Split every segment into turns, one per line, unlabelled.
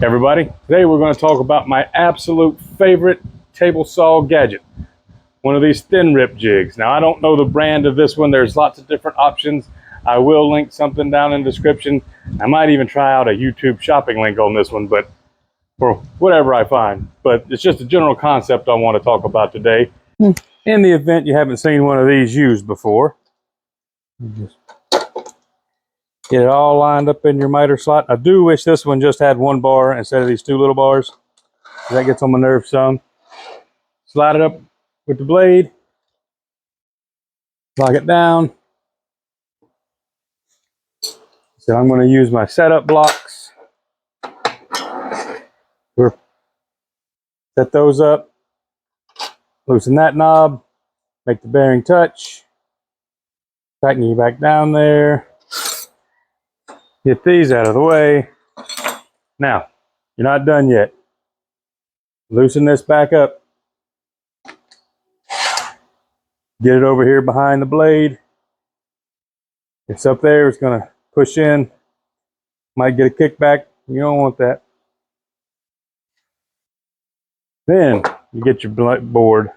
Everybody, today we're going to talk about my absolute favorite table saw gadget, one of these thin rip jigs. Now, I don't know the brand of this one. There's lots of different options. I will link something down in the description. I might even try out a YouTube shopping link on this one, but for whatever I find. But it's just a general concept I want to talk about today. In the event you haven't seen one of these used before, just get it all lined up in your miter slot. I do wish this one just had one bar instead of these two little bars. That gets on my nerves some. Slide it up with the blade. Lock it down. So I'm going to use my setup blocks. Set those up. Loosen that knob. Make the bearing touch. Tighten you back down there. Get these out of the way. Now, you're not done yet. Loosen this back up. Get it over here behind the blade. It's up there. It's going to push in. Might get a kickback. You don't want that. Then you get your board.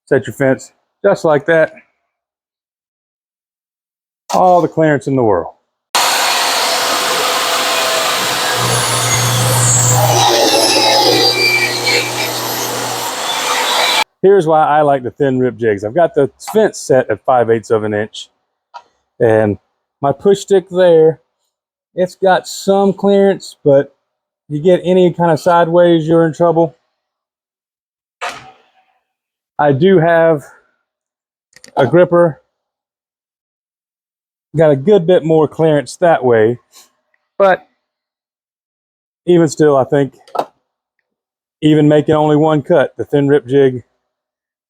Set your fence just like that. All the clearance in the world. Here's why I like the thin rip jigs. I've got the fence set at 5/8 of an inch. And my push stick there, it's got some clearance, but you get any kind of sideways, you're in trouble. I do have a gripper. Got a good bit more clearance that way. But even still, I think even making only one cut, the thin rip jig,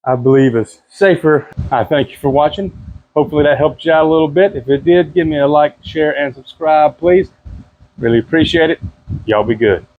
I believe is safer. I thank you for watching. Hopefully that helped you out a little bit. If it did, give me a like, share, and subscribe, please. Really appreciate it. Y'all be good.